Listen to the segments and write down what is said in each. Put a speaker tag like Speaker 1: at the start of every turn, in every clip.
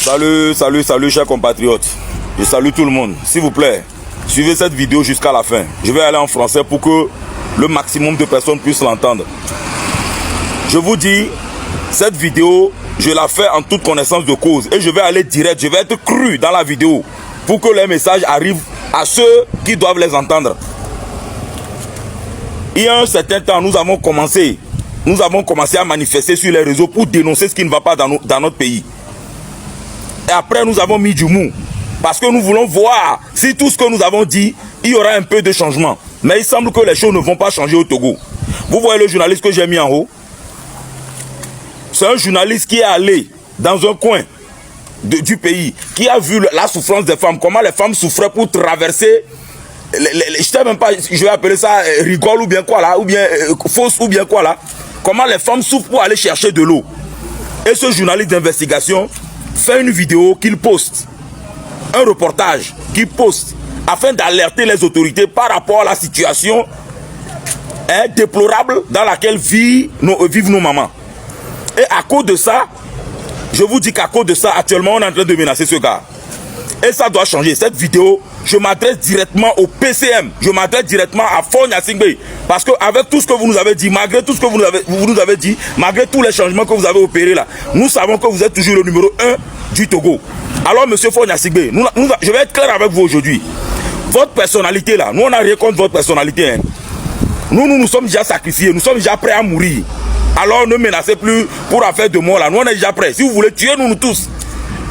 Speaker 1: Salut chers compatriotes. Je salue tout le monde. S'il vous plaît, suivez cette vidéo jusqu'à la fin. Je vais aller en français pour que le maximum de personnes puissent l'entendre. Je vous dis, cette vidéo, je la fais en toute connaissance de cause. Et je vais aller direct, je vais être cru dans la vidéo pour que les messages arrivent à ceux qui doivent les entendre. Il y a un certain temps, nous avons commencé à manifester sur les réseaux pour dénoncer ce qui ne va pas dans notre pays. Et après, nous avons mis du mou. Parce que nous voulons voir si tout ce que nous avons dit, il y aura un peu de changement. Mais il semble que les choses ne vont pas changer au Togo. Vous voyez le journaliste que j'ai mis en haut? C'est un journaliste qui est allé dans un coin du pays, qui a vu la souffrance des femmes, comment les femmes souffraient pour traverser, je ne sais même pas, je vais appeler ça rigole ou bien quoi là, ou bien fausse ou bien quoi là, comment les femmes souffrent pour aller chercher de l'eau. Et ce journaliste d'investigation fait une vidéo qu'il poste, un reportage qu'il poste, afin d'alerter les autorités par rapport à la situation déplorable dans laquelle vivent nos mamans. Et à cause de ça, je vous dis qu'à cause de ça, actuellement, on est en train de menacer ce gars. Et ça doit changer. Cette vidéo, je m'adresse directement au PCM. Je m'adresse directement à Faure Gnassingbé. Parce qu'avec tout ce que vous nous avez dit, malgré tout ce que vous nous avez dit, malgré tous les changements que vous avez opérés là, nous savons que vous êtes toujours le numéro 1 du Togo. Alors, monsieur Faure Gnassingbé, je vais être clair avec vous aujourd'hui. Votre personnalité là, nous on n'a rien contre votre personnalité. Hein. Nous sommes déjà sacrifiés, nous sommes déjà prêts à mourir. Alors ne menacez plus pour en faire de mort là. Nous on est déjà prêts. Si vous voulez, tuez-nous tous.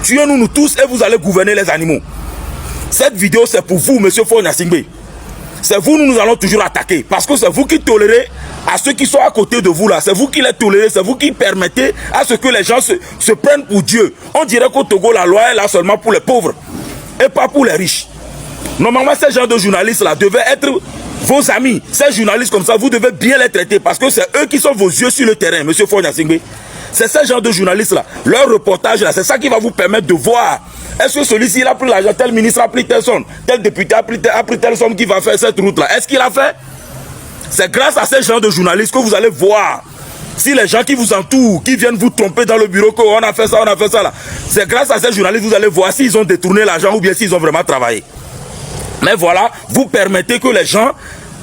Speaker 1: Tuez-nous tous et vous allez gouverner les animaux. Cette vidéo c'est pour vous, monsieur Faure Gnassingbé. C'est vous, nous allons toujours attaquer. Parce que c'est vous qui tolérez à ceux qui sont à côté de vous là. C'est vous qui les tolérez, c'est vous qui permettez à ce que les gens se prennent pour Dieu. On dirait qu'au Togo, la loi est là seulement pour les pauvres et pas pour les riches. Normalement, ces gens de journalistes là devaient être vos amis. Ces journalistes comme ça, vous devez bien les traiter parce que c'est eux qui sont vos yeux sur le terrain, monsieur Faure Gnassingbé. C'est ces gens de journalistes là, leur reportage là, c'est ça qui va vous permettre de voir. Est-ce que celui-ci il a pris l'argent, tel ministre a pris telle somme, tel député a pris telle somme qui va faire cette route là. Est-ce qu'il a fait? C'est grâce à ces gens de journalistes que vous allez voir. Si les gens qui vous entourent, qui viennent vous tromper dans le bureau, qu'on a fait ça là. C'est grâce à ces journalistes que vous allez voir s'ils ont détourné l'argent ou bien s'ils ont vraiment travaillé. Mais voilà, vous permettez que les gens,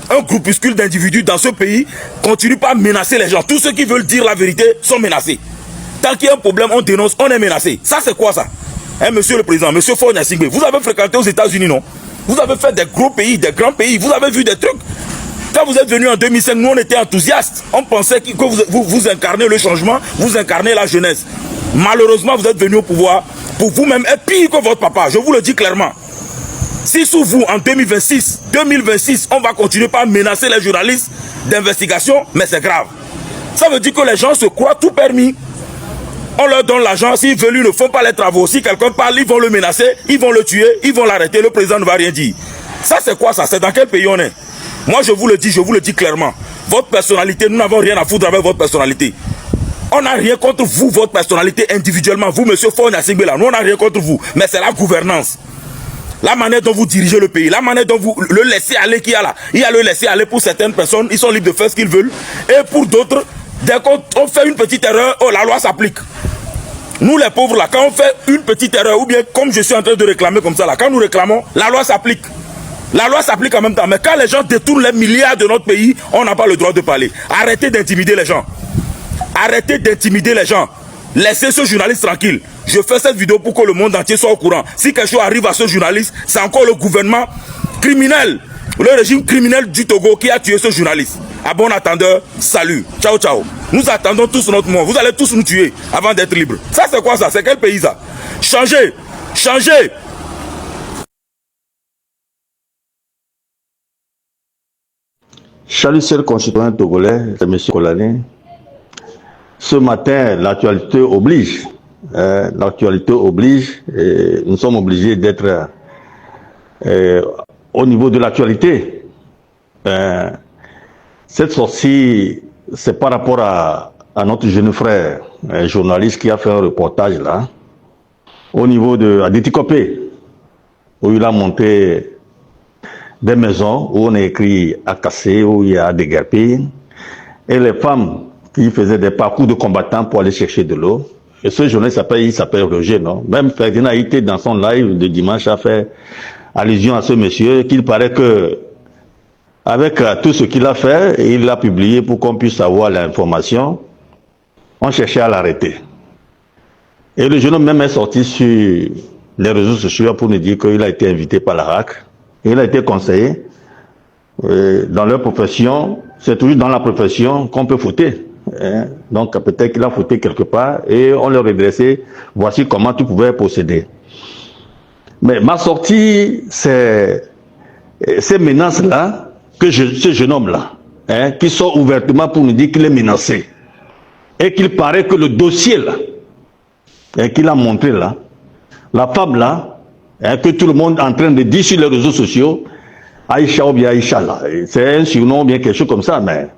Speaker 1: un groupuscule d'individus dans ce pays, continuent pas à menacer les gens. Tous ceux qui veulent dire la vérité sont menacés. Tant qu'il y a un problème, on dénonce, on est menacé. Ça, c'est quoi ça? Hein, monsieur le président, monsieur Faure Gnassingbé, vous avez fréquenté aux États-Unis, non? Vous avez fait des gros pays, des grands pays, vous avez vu des trucs. Quand vous êtes venu en 2005, nous on était enthousiastes. On pensait que vous incarnez le changement, vous incarnez la jeunesse. Malheureusement, vous êtes venu au pouvoir pour vous-même être pire que votre papa. Je vous le dis clairement. Si sous vous, en 2026, on va continuer par menacer les journalistes d'investigation, mais c'est grave. Ça veut dire que les gens se croient tout permis. On leur donne l'argent, s'ils veulent, ils ne font pas les travaux. Si quelqu'un parle, ils vont le menacer, ils vont le tuer, ils vont l'arrêter, le président ne va rien dire. Ça c'est quoi ça? C'est dans quel pays on est? Moi je vous le dis clairement. Votre personnalité, nous n'avons rien à foutre avec votre personnalité. On n'a rien contre vous, votre personnalité individuellement. Vous, monsieur Faure Gnassingbé, là, nous on n'a rien contre vous. Mais c'est la gouvernance. La manière dont vous dirigez le pays, la manière dont vous le laissez aller qu'il y a là. Il y a le laisser aller pour certaines personnes, ils sont libres de faire ce qu'ils veulent. Et pour d'autres, dès qu'on fait une petite erreur, oh la loi s'applique. Nous les pauvres là, quand on fait une petite erreur, ou bien comme je suis en train de réclamer comme ça là, quand nous réclamons, la loi s'applique. La loi s'applique en même temps. Mais quand les gens détournent les milliards de notre pays, on n'a pas le droit de parler. Arrêtez d'intimider les gens. Arrêtez d'intimider les gens. Laissez ce journaliste tranquille. Je fais cette vidéo pour que le monde entier soit au courant. Si quelque chose arrive à ce journaliste, c'est encore le gouvernement criminel, le régime criminel du Togo qui a tué ce journaliste. À bon attendeur, salut. Ciao, ciao. Nous attendons tous notre mort. Vous allez tous nous tuer avant d'être libres. Ça, c'est quoi ça? C'est quel pays ça? Changez. Changez.
Speaker 2: Salut, chers concitoyens togolais, c'est M. Kolané. Ce matin, l'actualité oblige. L'actualité oblige. Et nous sommes obligés d'être au niveau de l'actualité. Cette sortie, c'est par rapport à notre jeune frère, un journaliste qui a fait un reportage là, au niveau de Adétikopé, où il a monté des maisons où on a écrit à casser, où il y a des guerpilles, et les femmes qui faisaient des parcours de combattants pour aller chercher de l'eau. Et ce journaliste il s'appelle Roger, non? Même Ferdinand Haïté, dans son live de dimanche, a fait allusion à ce monsieur, qu'il paraît que, avec tout ce qu'il a fait, et il l'a publié pour qu'on puisse avoir l'information, on cherchait à l'arrêter. Et le jeune homme même est sorti sur les réseaux sociaux pour nous dire qu'il a été invité par la RAC, et il a été conseillé. Dans leur profession, c'est toujours dans la profession qu'on peut fauter. Hein? Donc peut-être qu'il a fauté quelque part et on leur redressé, voici comment tu pouvais procéder. Mais ma sortie, c'est ces menaces-là, que ce jeune homme-là, hein, qui sort ouvertement pour nous dire qu'il est menacé. Et qu'il paraît que le dossier là, hein, qu'il a montré là, la femme là, hein, que tout le monde est en train de dire sur les réseaux sociaux, Aïcha ou bien Aïcha là, c'est un surnom ou bien quelque chose comme ça, mais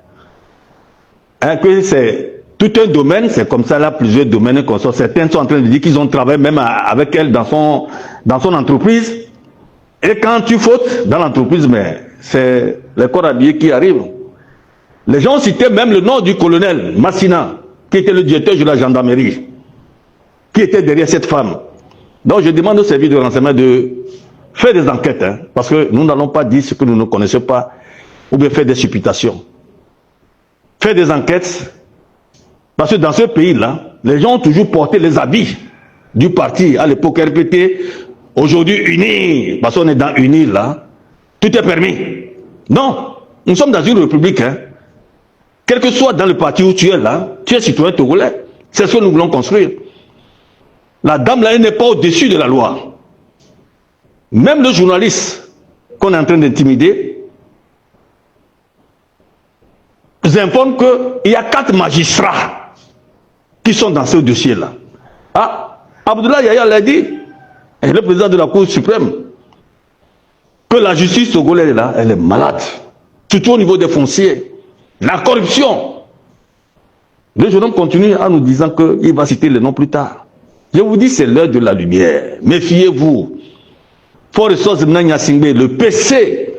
Speaker 2: hein, que c'est tout un domaine, c'est comme ça là, plusieurs domaines comme ça. Certains sont en train de dire qu'ils ont travaillé même avec elle dans son entreprise. Et quand tu fautes dans l'entreprise, mais c'est les corps habillés qui arrivent. Les gens citaient même le nom du colonel Massina, qui était le directeur de la gendarmerie, qui était derrière cette femme. Donc je demande au service de renseignement de faire des enquêtes, hein, parce que nous n'allons pas dire ce que nous ne connaissons pas, ou bien faire des supputations. Faire des enquêtes, parce que dans ce pays-là, les gens ont toujours porté les habits du parti, à l'époque RPT, aujourd'hui unis, parce qu'on est dans unis là, tout est permis. Non, nous sommes dans une république, hein. Quel que soit dans le parti où tu es là, tu es citoyen togolais. C'est ce que nous voulons construire. La dame là, elle n'est pas au-dessus de la loi. Même le journaliste qu'on est en train d'intimider nous informe qu'il y a 4 magistrats qui sont dans ce dossier-là. Ah, Abdoulaye Yaya l'a dit, et le président de la Cour suprême, que la justice togolaise là, elle est malade, surtout au niveau des fonciers, la corruption. Le jeune homme continue en nous disant qu'il va citer les noms plus tard. Je vous dis, c'est l'heure de la lumière. Méfiez-vous. Le PC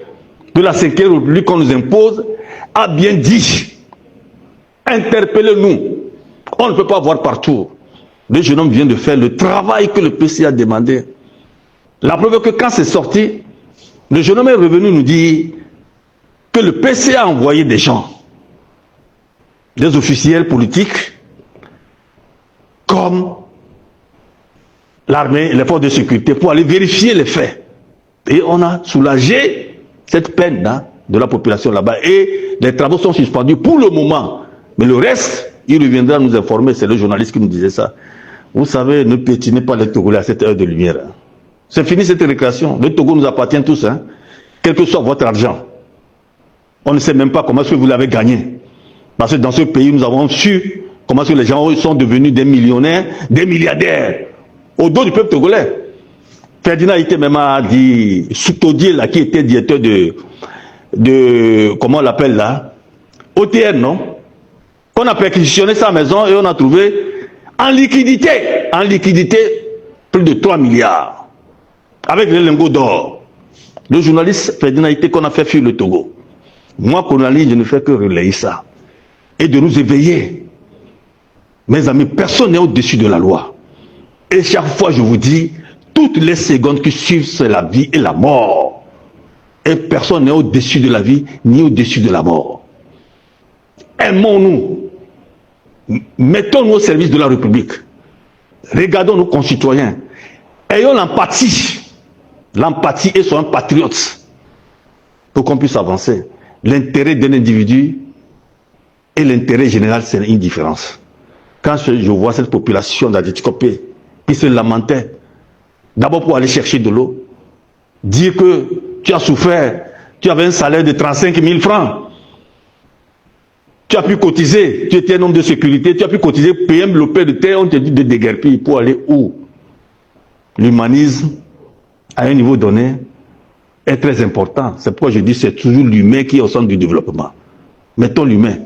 Speaker 2: de la 5e République qu'on nous impose a bien dit, interpellez-nous. On ne peut pas voir partout. Le jeune homme vient de faire le travail que le PC a demandé. La preuve est que quand c'est sorti, le jeune homme est revenu nous dire que le PC a envoyé des gens, des officiels politiques, comme l'armée et les forces de sécurité, pour aller vérifier les faits. Et on a soulagé cette peine hein, de la population là-bas. Et les travaux sont suspendus pour le moment. Mais le reste, il reviendra nous informer. C'est le journaliste qui nous disait ça. Vous savez, ne piétinez pas les Togolais à cette heure de lumière. Hein. C'est fini cette récréation. Le Togo nous appartient tous, hein, quel que soit votre argent. On ne sait même pas comment est-ce que vous l'avez gagné. Parce que dans ce pays, nous avons su comment est-ce que les gens sont devenus des millionnaires, des milliardaires, au dos du peuple togolais. Ferdinand Haïté même a dit, Soutodier là, qui était directeur de comment on l'appelle là, OTN, non? Qu'on a perquisitionné sa maison et on a trouvé en liquidité, plus de 3 milliards, avec les lingots d'or. Le journaliste Ferdinand Haïté qu'on a fait fuir le Togo. Moi, colonialiste, je ne fais que relayer ça. Et de nous éveiller. Mes amis, personne n'est au-dessus de la loi. Et chaque fois, je vous dis, toutes les secondes qui suivent, c'est la vie et la mort. Et personne n'est au-dessus de la vie, ni au-dessus de la mort. Aimons-nous. Mettons-nous au service de la République. Regardons nos concitoyens. Ayons l'empathie. L'empathie et soyons patriotes. Pour qu'on puisse avancer. L'intérêt d'un individu et l'intérêt général, c'est une différence. Quand je vois cette population d'Adétikopé qui se lamentait, d'abord pour aller chercher de l'eau, dire que tu as souffert, tu avais un salaire de 35 000 francs, tu as pu cotiser, tu étais un homme de sécurité, tu as pu cotiser, payer un lopin de terre, on te dit de déguerpir pour aller où? L'humanisme, à un niveau donné, est très important. C'est pourquoi je dis que c'est toujours l'humain qui est au centre du développement. Mettons l'humain.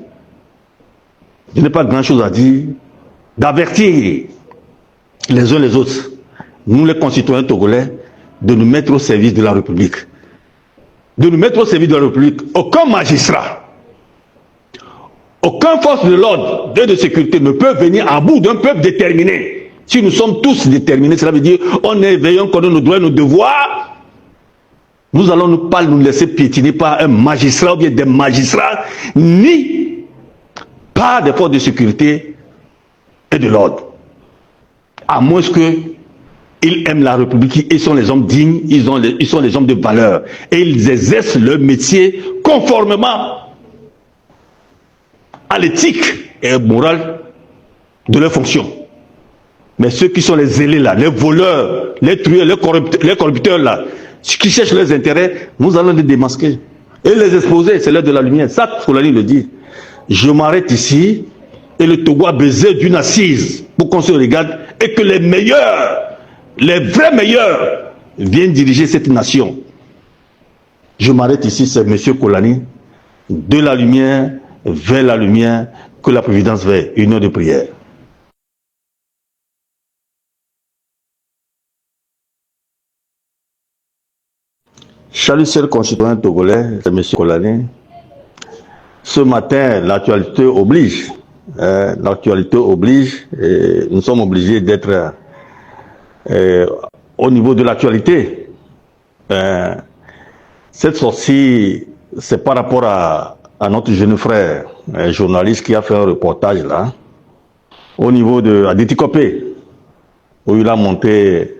Speaker 2: Je n'ai pas grand-chose à dire, d'avertir les uns les autres, nous les concitoyens togolais, de nous mettre au service de la République. De nous mettre au service de la République. Aucun magistrat, Aucun force de l'ordre, de sécurité ne peut venir à bout d'un peuple déterminé. Si nous sommes tous déterminés, cela veut dire on est éveillés, on connaît nos droits et nos devoirs. Nous allons pas nous laisser piétiner par un magistrat ou bien des magistrats, ni par des forces de sécurité et de l'ordre. À moins qu'ils aiment la République, ils sont les hommes dignes, ils sont les hommes de valeur. Et ils exercent leur métier conformément à l'éthique et morale de leur fonction. Mais ceux qui sont les zélés là, les voleurs, les truands, les corrupteurs là, qui cherchent leurs intérêts, nous allons les démasquer et les exposer. C'est l'heure de la lumière. Ça, Kolani le dit. Je m'arrête ici et le Togo a besoin d'une assise pour qu'on se regarde et que les meilleurs, les vrais meilleurs, viennent diriger cette nation. Je m'arrête ici, c'est M. Kolani. De la lumière vers la lumière, que la Providence veille. Une heure de prière. Salut, chers concitoyens togolais, c'est M. Kolani. Ce matin, l'actualité oblige. L'actualité oblige. Et nous sommes obligés d'être au niveau de l'actualité. Cette sortie, c'est par rapport à notre jeune frère, un journaliste qui a fait un reportage là, au niveau de Adétikopé, où il a monté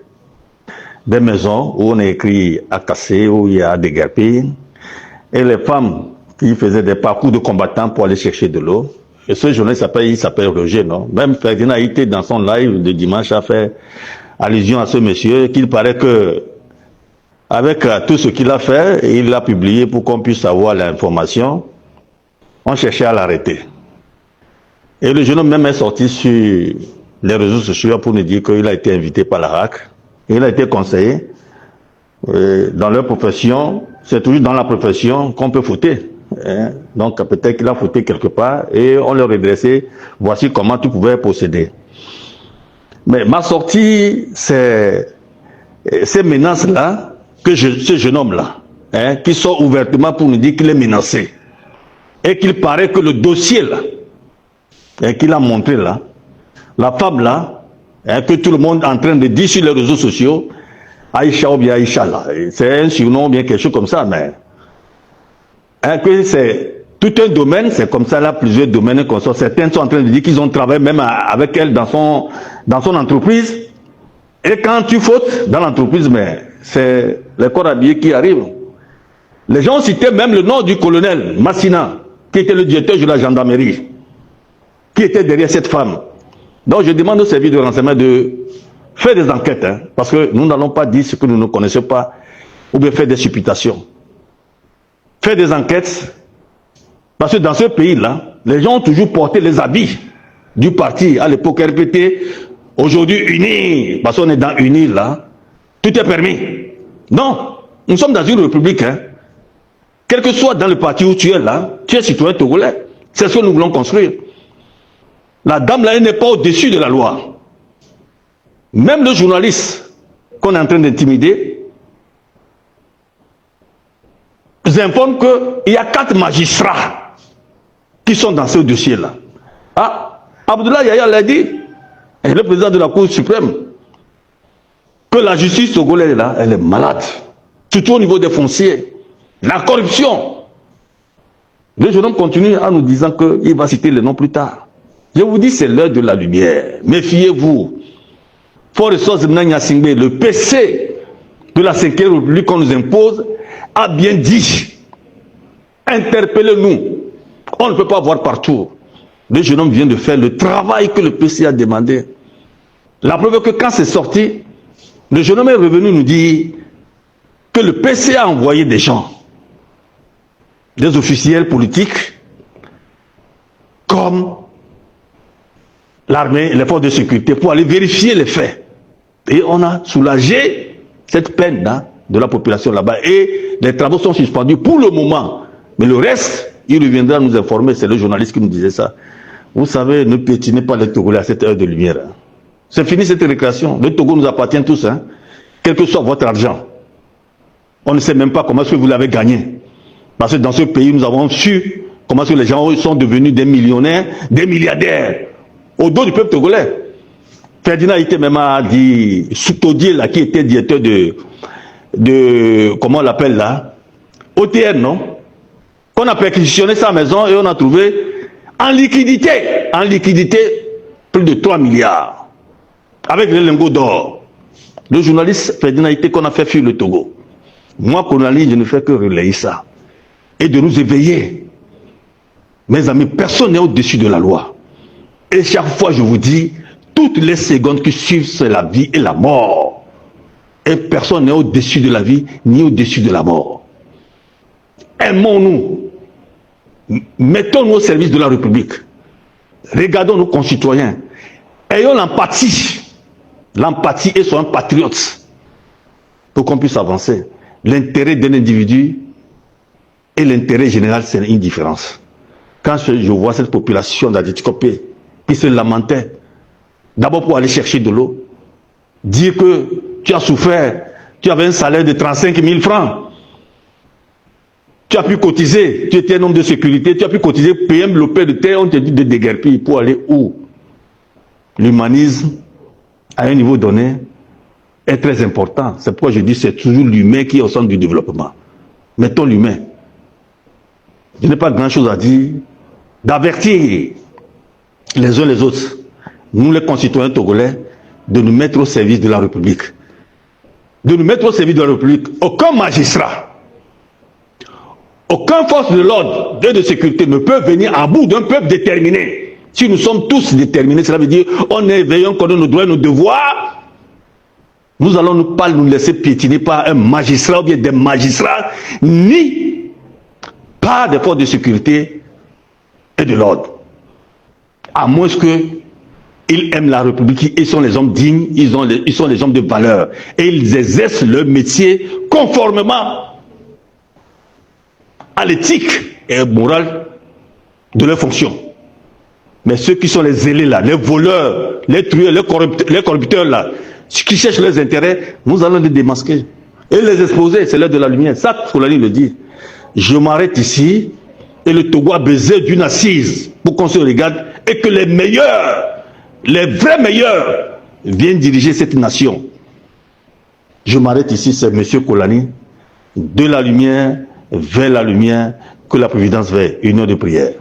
Speaker 2: des maisons où on a écrit à casser, où il y a des guerpilles, et les femmes qui faisaient des parcours de combattants pour aller chercher de l'eau. Et ce journaliste s'appelle Roger, non? Même Ferdinand Haïté, dans son live de dimanche, a fait allusion à ce monsieur, qu'il paraît que, avec tout ce qu'il a fait, il l'a publié pour qu'on puisse avoir l'information, on cherchait à l'arrêter. Et le jeune homme même est sorti sur les réseaux sociaux pour nous dire qu'il a été invité par la RAC. Il a été conseillé. Dans leur profession, c'est toujours dans la profession qu'on peut fauter. Donc peut-être qu'il a fauté quelque part et on leur redressé, voici comment tu pouvais procéder. Mais ma sortie, c'est ces menaces-là, que ce jeune homme-là, qui sort ouvertement pour nous dire qu'il est menacé. Et qu'il paraît que le dossier là, qu'il a montré là, la femme là, que tout le monde est en train de dire sur les réseaux sociaux, Aïcha ou bien Aïcha là, c'est un surnom ou bien quelque chose comme ça, mais que c'est tout un domaine, c'est comme ça là, plusieurs domaines comme ça. Certains sont en train de dire qu'ils ont travaillé même avec elle dans son entreprise. Et quand tu fautes dans l'entreprise, mais c'est les corps habillés qui arrivent. Les gens citaient même le nom du colonel Massina, qui était le directeur de la gendarmerie, qui était derrière cette femme. Donc je demande au service de renseignement de faire des enquêtes, parce que nous n'allons pas dire ce que nous ne connaissons pas, ou bien faire des supputations. Faire des enquêtes, parce que dans ce pays-là, les gens ont toujours porté les habits du parti, à l'époque RPT, aujourd'hui unis, parce qu'on est dans unis là, tout est permis. Non, nous sommes dans une république, quel que soit dans le parti où tu es là, tu es citoyen togolais. C'est ce que nous voulons construire. La dame là, elle n'est pas au-dessus de la loi. Même le journaliste qu'on est en train d'intimider nous informe qu'il y a 4 magistrats qui sont dans ce dossier-là. Ah, Abdoulaye Yaya l'a dit, le président de la Cour suprême, que la justice togolaise là, elle est malade. Surtout au niveau des fonciers. La corruption. Le jeune homme continue en nous disant qu'il va citer les noms plus tard. Je vous dis, c'est l'heure de la lumière. Méfiez-vous. Le PC de la 5e République qu'on nous impose a bien dit, interpellez-nous. On ne peut pas voir partout. Le jeune homme vient de faire le travail que le PC a demandé. La preuve est que quand c'est sorti, le jeune homme est revenu nous dire que le PC a envoyé des gens, des officiels politiques, comme l'armée et les forces de sécurité, pour aller vérifier les faits. Et on a soulagé cette peine de la population là-bas. Et les travaux sont suspendus pour le moment. Mais le reste, il reviendra nous informer. C'est le journaliste qui nous disait ça. Vous savez, ne piétinez pas les Togolais à cette heure de lumière. C'est fini cette récréation. Le Togo nous appartient tous, quel que soit votre argent. On ne sait même pas comment est-ce que vous l'avez gagné. Parce que dans ce pays, nous avons su Comment est-ce que les gens sont devenus des millionnaires, des milliardaires, au dos du peuple togolais. Ferdinand Itemema dit, Soutodier, là, qui était directeur de comment on l'appelle là, OTN, non? Qu'on a perquisitionné sa maison et on a trouvé en liquidité, plus de 3 milliards, avec les lingots d'or. Le journaliste Ferdinand Ité qu'on a fait fuir le Togo. Moi, Konali, je ne fais que relayer ça. Et de nous éveiller. Mes amis, personne n'est au-dessus de la loi. Et chaque fois, je vous dis, toutes les secondes qui suivent, c'est la vie et la mort. Et personne n'est au-dessus de la vie, ni au-dessus de la mort. Aimons-nous. Mettons-nous au service de la République. Regardons nos concitoyens. Ayons l'empathie. L'empathie et soyons patriotes. Pour qu'on puisse avancer. L'intérêt d'un individu et l'intérêt général, c'est une différence. Quand je vois cette population d'Adétikopé qui se lamentait, d'abord pour aller chercher de l'eau, dire que tu as souffert, tu avais un salaire de 35 000 francs, tu as pu cotiser, tu étais un homme de sécurité, tu as pu cotiser, payer le paix de terre, on te dit de déguerpir pour aller où? L'humanisme, à un niveau donné, est très important. C'est pourquoi je dis que c'est toujours l'humain qui est au centre du développement. Mettons l'humain. Je n'ai pas grand-chose à dire, d'avertir les uns les autres, nous les concitoyens togolais, de nous mettre au service de la République. De nous mettre au service de la République. Aucun magistrat, aucun force de l'ordre et de sécurité ne peut venir à bout d'un peuple déterminé. Si nous sommes tous déterminés, cela veut dire on est éveillés, on connaît nos droits et nos devoirs. Nous allons pas nous laisser piétiner par un magistrat ou bien des magistrats, ni par des forces de sécurité et de l'ordre. À moins qu'ils aiment la République, ils sont les hommes dignes, ils sont les hommes de valeur. Et ils exercent leur métier conformément à l'éthique et morale de leur fonction. Mais ceux qui sont les zélés là, les voleurs, les trueurs, les corrupteurs là, ceux qui cherchent leurs intérêts, nous allons les démasquer et les exposer, c'est l'heure de la lumière. Ça, Kolani le dit. Je m'arrête ici et le Togo a besoin d'une assise pour qu'on se regarde et que les meilleurs, les vrais meilleurs viennent diriger cette nation. Je m'arrête ici, c'est M. Kolani, de la lumière vers la lumière, que la Providence veille. Une heure de prière.